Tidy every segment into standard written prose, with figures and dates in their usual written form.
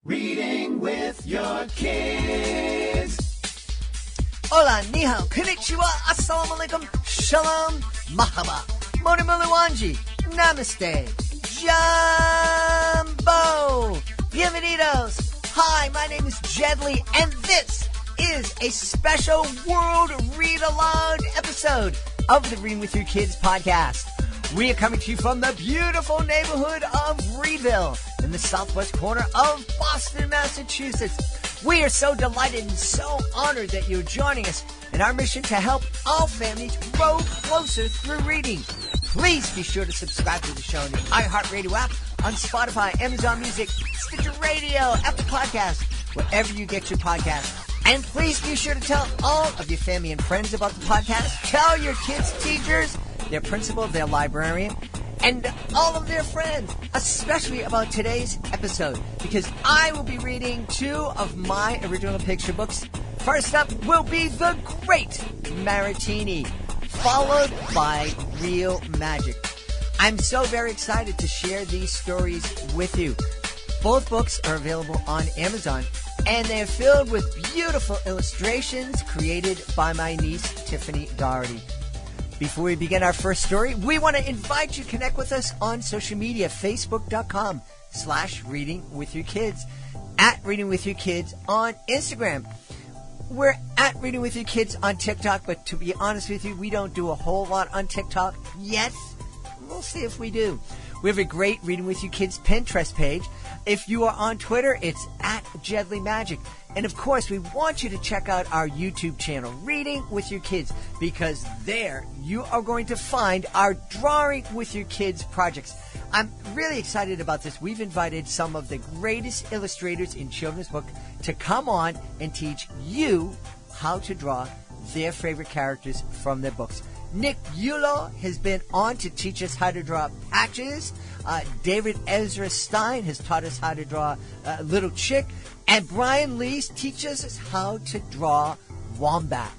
Reading with your kids. Hola, ni hao, konnichiwa, assalamu alaikum, shalom, mahaba, moni muluwanji, namaste, jumbo, bienvenidos. Hi, my name is Jedlie, and this is a special World Read Aloud episode of the Reading with Your Kids podcast. We are coming to you from the beautiful neighborhood of Reedville in the southwest corner of Boston, Massachusetts. We are so delighted and so honored that you're joining us in our mission to help all families grow closer through reading. Please be sure to subscribe to the show on the iHeartRadio app, on Spotify, Amazon Music, Stitcher Radio, Apple Podcasts, wherever you get your podcasts. And please be sure to tell all of your family and friends about the podcast. Tell your kids' teachers, their principal, their librarian, and all of their friends, especially about today's episode, because I will be reading two of my original picture books. First up will be The Great Maritini, followed by Real Magic. I'm so very excited to share these stories with you. Both books are available on Amazon, and they are filled with beautiful illustrations created by my niece, Tiffany Doherty. Before we begin our first story, we want to invite you to connect with us on social media, facebook.com/readingwithyourkids, at Reading With Your Kids on Instagram. We're at Reading With Your Kids on TikTok, but to be honest with you, we don't do a whole lot on TikTok yet. We'll see if we do. We have a great Reading With Your Kids Pinterest page. If you are on Twitter, it's at Jedlie Magic. And of course, we want you to check out our YouTube channel, Reading With Your Kids, because there you are going to find our Drawing With Your Kids projects. I'm really excited about this. We've invited some of the greatest illustrators in children's book to come on and teach you how to draw their favorite characters from their books. Nick Bulow has been on to teach us how to draw Patches. David Ezra Stein has taught us how to draw Little Chick. And Brian Lees teaches us how to draw Wombat.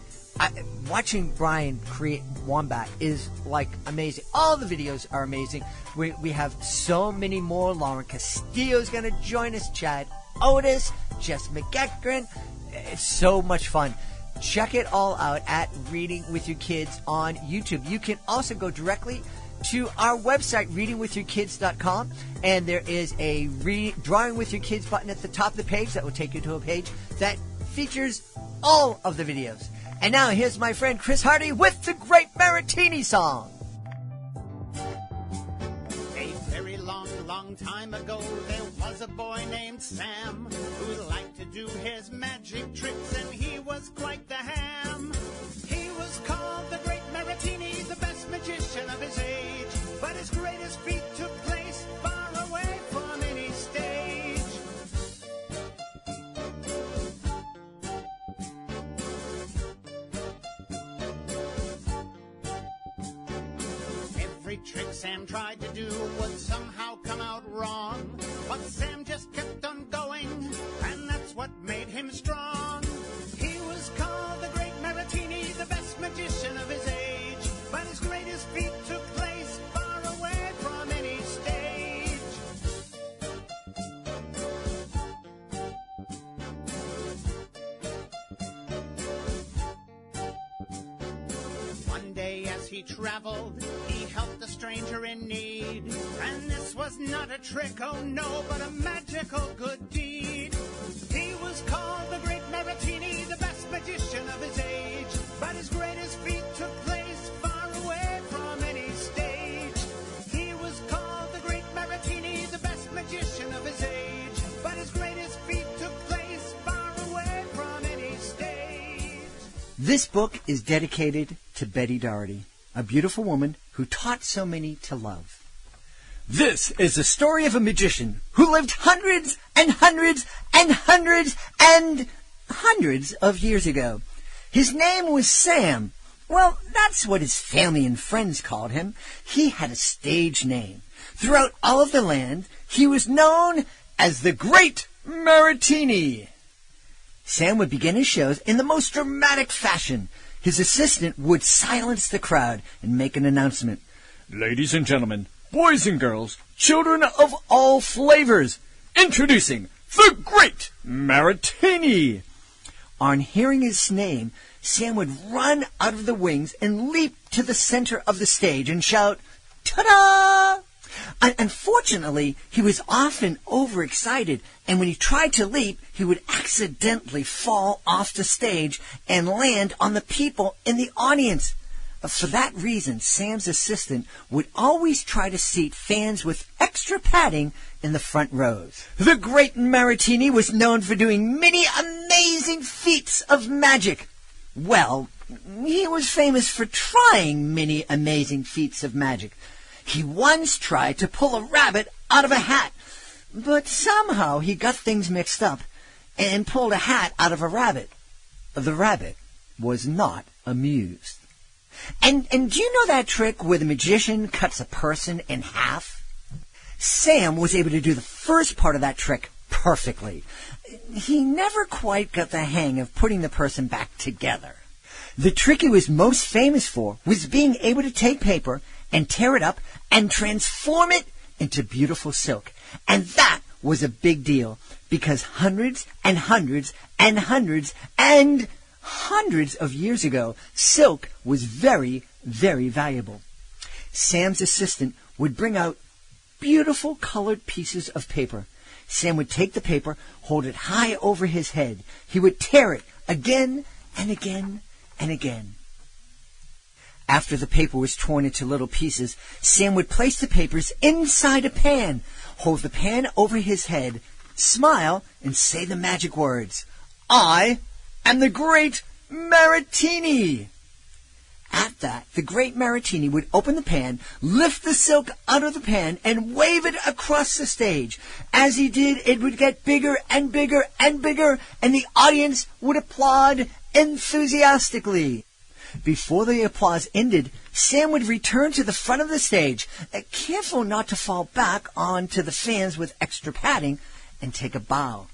Watching Brian create Wombat is like amazing. All the videos are amazing. We have so many more. Lauren Castillo is going to join us. Chad Otis, Jess McEachran. It's so much fun. Check it all out at Reading With Your Kids on YouTube. You can also go directly to our website, readingwithyourkids.com, and there is a Drawing With Your Kids button at the top of the page that will take you to a page that features all of the videos. And now here's my friend Chris Hardy with the Great Maritini song. A very long, long time ago, there was a boy named Sam who liked to do his magic tricks, and he was quite the ham. He was called the Great Maritini, the best magician of his age, but his greatest feat took place far away from any stage. Every trick Sam tried to do would somehow come out wrong, but Sam just kept on going, and that's what made him strong. He was called the Great Maritini, the best magician of his age, but his greatest feat took place far away from any stage. One day as he traveled, he helped a stranger in need, and this was not a trick, oh no, but a magical good deed. He was called the Great Maritini, the best magician of his age, but his greatest feat took place far away from any stage. He was called the Great Maritini, the best magician of his age, but his greatest feat took place far away from any stage. This book is dedicated to Betty Doherty, a beautiful woman who taught so many to love. This is the story of a magician who lived hundreds and hundreds and hundreds and hundreds of years ago. His name was Sam. Well, that's what his family and friends called him. He had a stage name. Throughout all of the land, he was known as the Great Maritini. Sam would begin his shows in the most dramatic fashion. His assistant would silence the crowd and make an announcement. Ladies and gentlemen, boys and girls, children of all flavors, introducing the Great Maritini. On hearing his name, Sam would run out of the wings and leap to the center of the stage and shout, "Ta-da!" Unfortunately, he was often overexcited, and when he tried to leap, he would accidentally fall off the stage and land on the people in the audience. For that reason, Sam's assistant would always try to seat fans with extra padding in the front rows. The Great Maritini was known for doing many amazing feats of magic. Well, he was famous for trying many amazing feats of magic. He once tried to pull a rabbit out of a hat, but somehow he got things mixed up and pulled a hat out of a rabbit. The rabbit was not amused. And do you know that trick where the magician cuts a person in half? Sam was able to do the first part of that trick perfectly. He never quite got the hang of putting the person back together. The trick he was most famous for was being able to take paper and tear it up and transform it into beautiful silk. And that was a big deal because hundreds and hundreds and hundreds and hundreds of years ago, silk was very, very valuable. Sam's assistant would bring out beautiful colored pieces of paper. Sam would take the paper, hold it high over his head. He would tear it again and again and again. After the paper was torn into little pieces, Sam would place the papers inside a pan, hold the pan over his head, smile, and say the magic words, "I am the Great Maritini." At that, the Great Maritini would open the pan, lift the silk out of the pan, and wave it across the stage. As he did, it would get bigger and bigger and bigger, and the audience would applaud enthusiastically. Before the applause ended, Sam would return to the front of the stage, careful not to fall back onto the fans with extra padding, and take a bow.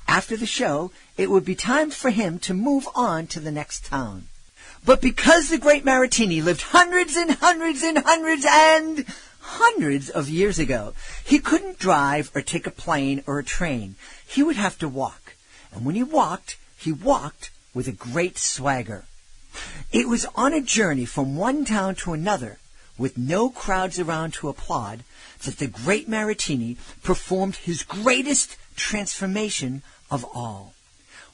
After the show, it would be time for him to move on to the next town. But because the Great Maritini lived hundreds and hundreds and hundreds and hundreds of years ago, he couldn't drive or take a plane or a train. He would have to walk. And when he walked with a great swagger. It was on a journey from one town to another, with no crowds around to applaud, that the Great Maritini performed his greatest transformation of all.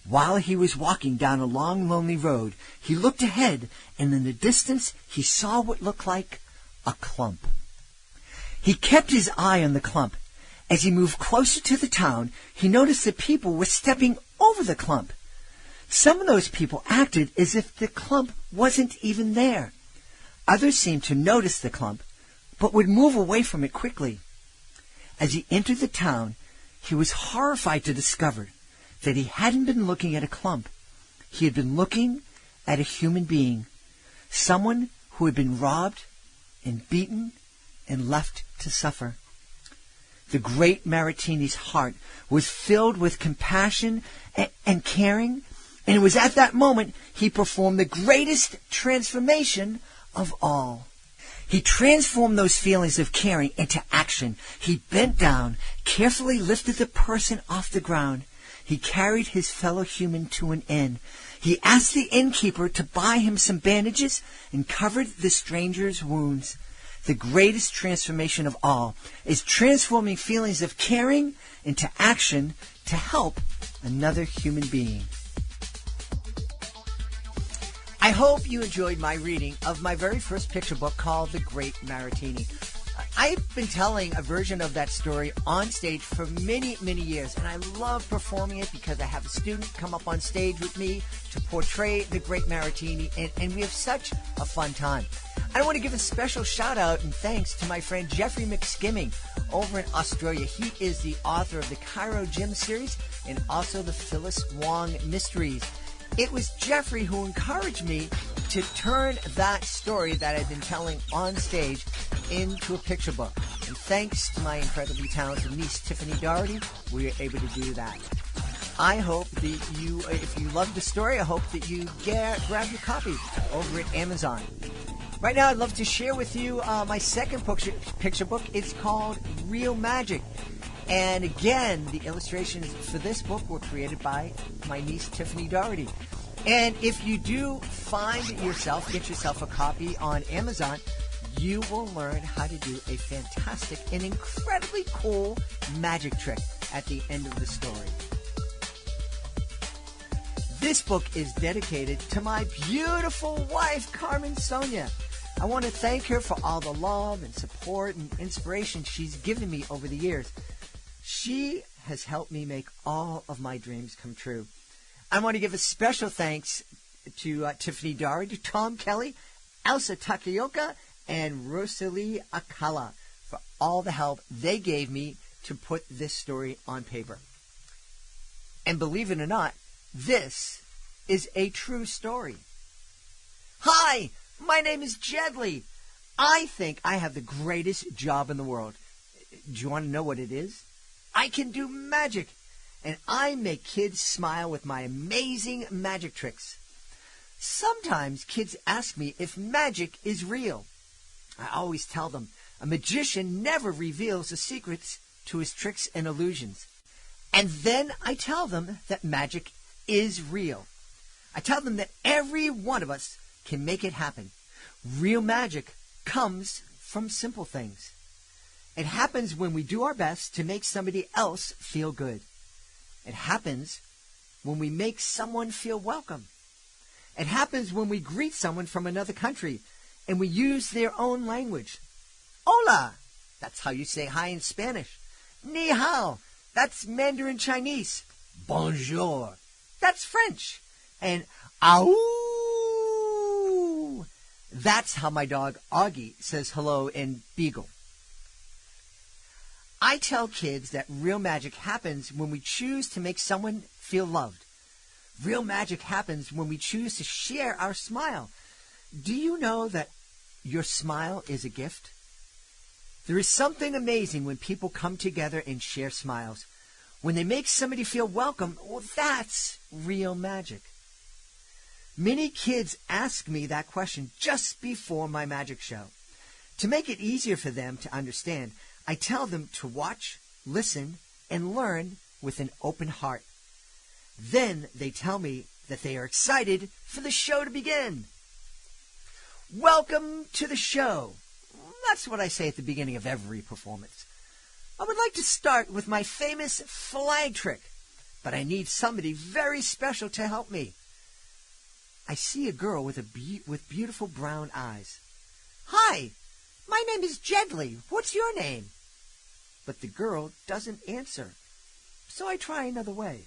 While he was walking down a long, lonely road, he looked ahead, and in the distance he saw what looked like a clump. He kept his eye on the clump. As he moved closer to the town, he noticed that people were stepping over the clump. Some of those people acted as if the clump wasn't even there. Others seemed to notice the clump, but would move away from it quickly. As he entered the town, he was horrified to discover that he hadn't been looking at a clump. He had been looking at a human being, someone who had been robbed and beaten and left to suffer. The Great Maritini's heart was filled with compassion and caring, and it was at that moment he performed the greatest transformation of all. He transformed those feelings of caring into action. He bent down, carefully lifted the person off the ground. He carried his fellow human to an inn. He asked the innkeeper to buy him some bandages and covered the stranger's wounds. The greatest transformation of all is transforming feelings of caring into action to help another human being. I hope you enjoyed my reading of my very first picture book called The Great Maritini. I've been telling a version of that story on stage for many, many years, and I love performing it because I have a student come up on stage with me to portray the Great Maritini, and we have such a fun time. I want to give a special shout out and thanks to my friend Jeffrey McSkimming over in Australia. He is the author of the Cairo Gym series and also the Phyllis Wong Mysteries. It was Jeffrey who encouraged me to turn that story that I've been telling on stage into a picture book. And thanks to my incredibly talented niece, Tiffany Doherty, we were able to do that. I hope that you, if you love the story, I hope that you grab your copy over at Amazon. Right now, I'd love to share with you my second picture book. It's called Real Magic. And again, the illustrations for this book were created by my niece, Tiffany Doherty. And if you do get yourself a copy on Amazon, you will learn how to do a fantastic and incredibly cool magic trick at the end of the story. This book is dedicated to my beautiful wife, Carmen Sonia. I want to thank her for all the love and support and inspiration she's given me over the years. She has helped me make all of my dreams come true. I want to give a special thanks to Tiffany Doherty, to Tom Kelly, Elsa Takayuka, and Rosalie Akala for all the help they gave me to put this story on paper. And believe it or not, this is a true story. Hi, my name is Jedlie. I think I have the greatest job in the world. Do you want to know what it is? I can do magic, and I make kids smile with my amazing magic tricks. Sometimes kids ask me if magic is real. I always tell them a magician never reveals the secrets to his tricks and illusions. And then I tell them that magic is real. I tell them that every one of us can make it happen. Real magic comes from simple things. It happens when we do our best to make somebody else feel good. It happens when we make someone feel welcome. It happens when we greet someone from another country and we use their own language. Hola, that's how you say hi in Spanish. Ni hao, that's Mandarin Chinese. Bonjour, that's French. And Ow, that's how my dog Augie says hello in Beagle. I tell kids that real magic happens when we choose to make someone feel loved. Real magic happens when we choose to share our smile. Do you know that your smile is a gift? There is something amazing when people come together and share smiles. When they make somebody feel welcome, well, that's real magic. Many kids ask me that question just before my magic show. To make it easier for them to understand, I tell them to watch, listen, and learn with an open heart. Then they tell me that they are excited for the show to begin. Welcome to the show. That's what I say at the beginning of every performance. I would like to start with my famous flag trick, but I need somebody very special to help me. I see a girl with beautiful brown eyes. Hi, my name is Jedlie. What's your name? But the girl doesn't answer, so I try another way.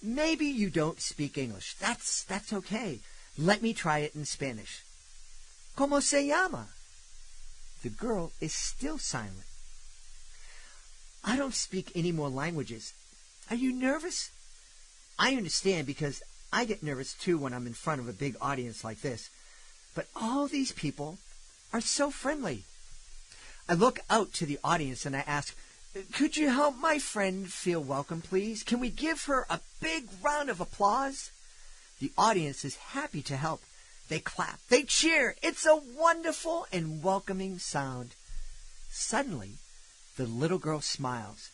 Maybe you don't speak English. That's okay. Let me try it in Spanish. ¿Cómo se llama? The girl is still silent. I don't speak any more languages. Are you nervous? I understand because I get nervous too when I'm in front of a big audience like this. But all these people are so friendly. I look out to the audience and I ask, could you help my friend feel welcome, please? Can we give her a big round of applause? The audience is happy to help. They clap. They cheer. It's a wonderful and welcoming sound. Suddenly, the little girl smiles.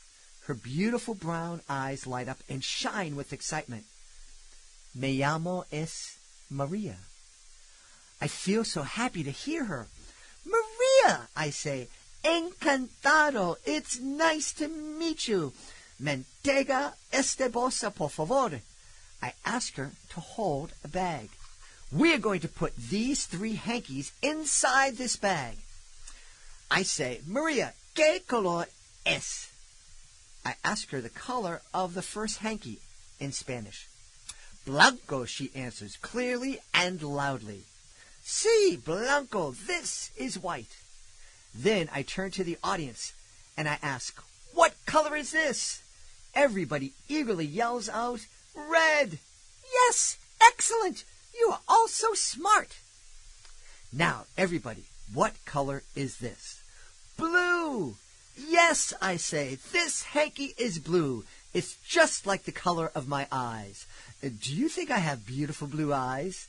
Her beautiful brown eyes light up and shine with excitement. Me llamo es Maria. I feel so happy to hear her. Maria, I say. Encantado. It's nice to meet you. Me entrega esta bolsa, por favor. I ask her to hold a bag. We're going to put these 3 hankies inside this bag. I say, Maria, ¿qué color es? I ask her the color of the first hanky in Spanish. Blanco, she answers clearly and loudly. Sí, blanco, this is white. Then I turn to the audience and I ask, what color is this? Everybody eagerly yells out, red. Yes, excellent. You are all so smart. Now, everybody, what color is this? Blue. Yes, I say, this hanky is blue. It's just like the color of my eyes. Do you think I have beautiful blue eyes?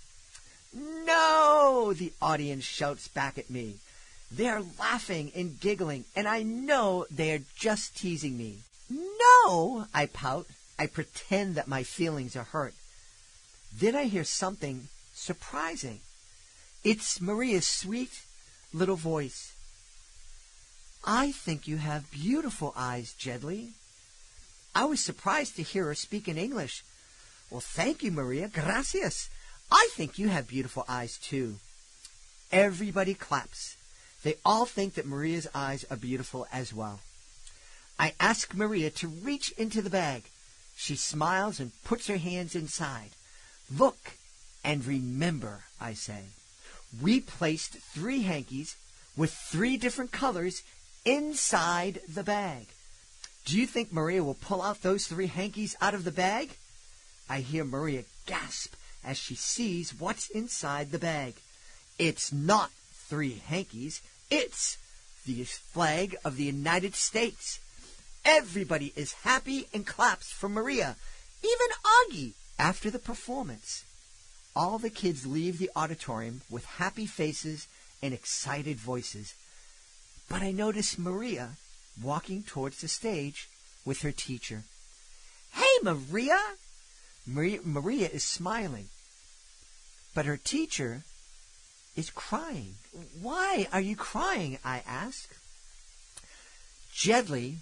No, the audience shouts back at me. They are laughing and giggling, and I know they are just teasing me. No, I pout. I pretend that my feelings are hurt. Then I hear something surprising. It's Maria's sweet little voice. I think you have beautiful eyes, Jedlie. I was surprised to hear her speak in English. Well, thank you, Maria. Gracias. I think you have beautiful eyes, too. Everybody claps. They all think that Maria's eyes are beautiful as well. I ask Maria to reach into the bag. She smiles and puts her hands inside. Look and remember, I say. We placed 3 hankies with 3 different colors inside the bag. Do you think Maria will pull out those 3 hankies out of the bag? I hear Maria gasp as she sees what's inside the bag. It's not 3 hankies. It's the flag of the United States. Everybody is happy and claps for Maria, even Augie. After the performance, all the kids leave the auditorium with happy faces and excited voices. But I notice Maria walking towards the stage with her teacher. Hey, Maria! Maria is smiling, but her teacher is crying. Why are you crying? I ask. Jedlie,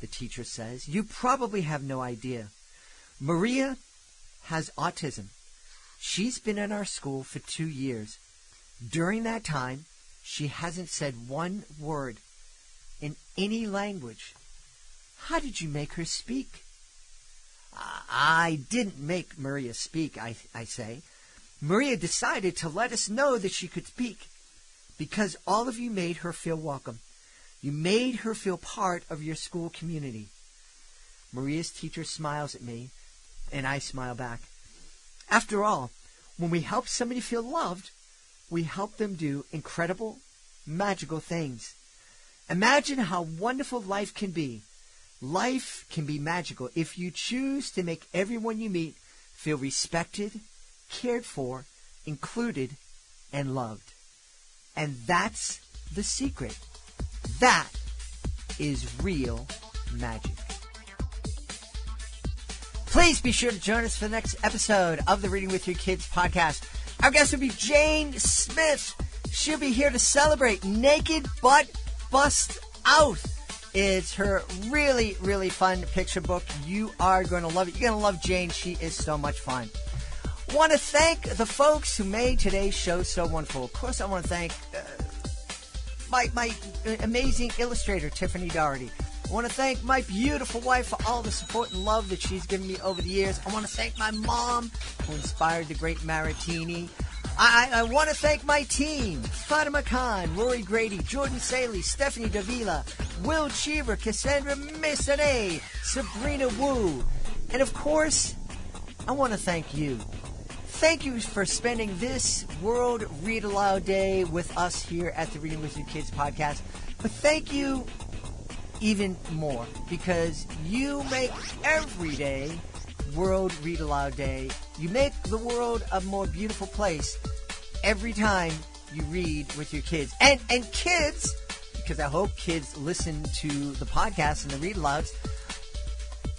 the teacher says, you probably have no idea. Maria has autism. She's been in our school for 2 years. During that time, she hasn't said one word in any language. How did you make her speak? I didn't make Maria speak, I say. Maria decided to let us know that she could speak because all of you made her feel welcome. You made her feel part of your school community. Maria's teacher smiles at me, and I smile back. After all, when we help somebody feel loved, we help them do incredible, magical things. Imagine how wonderful life can be. Life can be magical if you choose to make everyone you meet feel respected, cared for, included, and loved. And that's the secret. That is real magic. Please be sure to join us for the next episode of the Reading with Your Kids podcast. Our guest will be Jane Smith. She'll be here to celebrate Naked But Bust Out. It's her really, really fun picture book. You are going to love it. You're going to love Jane. She is so much fun. Want to thank the folks who made today's show so wonderful. Of course, I want to thank my amazing illustrator, Tiffany Doherty. I want to thank my beautiful wife for all the support and love that she's given me over the years. I want to thank my mom, who inspired the Great Maritini. I want to thank my team, Fatima Khan, Rory Grady, Jordan Saley, Stephanie Davila, Will Cheever, Cassandra Masonnet, Sabrina Wu. And of course, I want to thank you. Thank you for spending this World Read Aloud Day with us here at the Reading with Your Kids podcast. But thank you even more because you make every day World Read Aloud Day. You make the world a more beautiful place every time you read with your kids. And kids, because I hope kids listen to the podcast and the read alouds,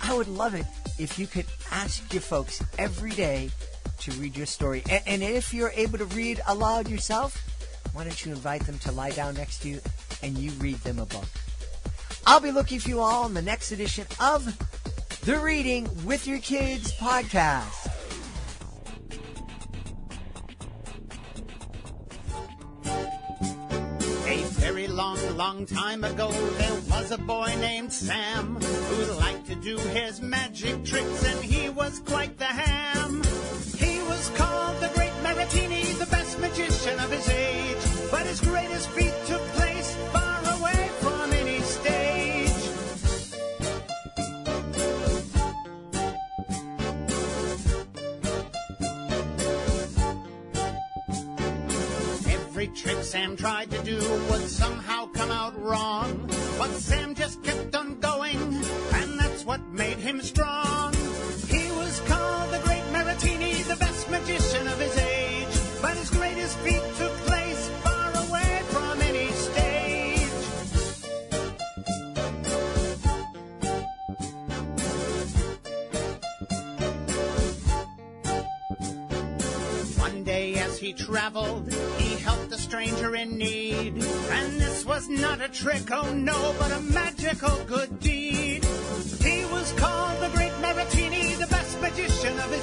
I would love it if you could ask your folks every day to read your story. And if you're able to read aloud yourself, why don't you invite them to lie down next to you and you read them a book. I'll be looking for you all in the next edition of the Reading with Your Kids podcast. A very long time ago, there was a boy named Sam who liked to do his magic tricks, and he was quite the ham. He was called the Great Maritini, the best magician of his age, but his greatest feat took place far away from any stage. Every trick Sam tried to do would somehow come out wrong, but Sam just kept on going, and that's what made him strong. He was called the Great Maritini, the best magician of his age, but his greatest feat took place far away from any stage. he traveled, he helped a stranger in need. And this was not a trick, oh no, but a magical good deed. He was called the Great Maritini, the best magician of his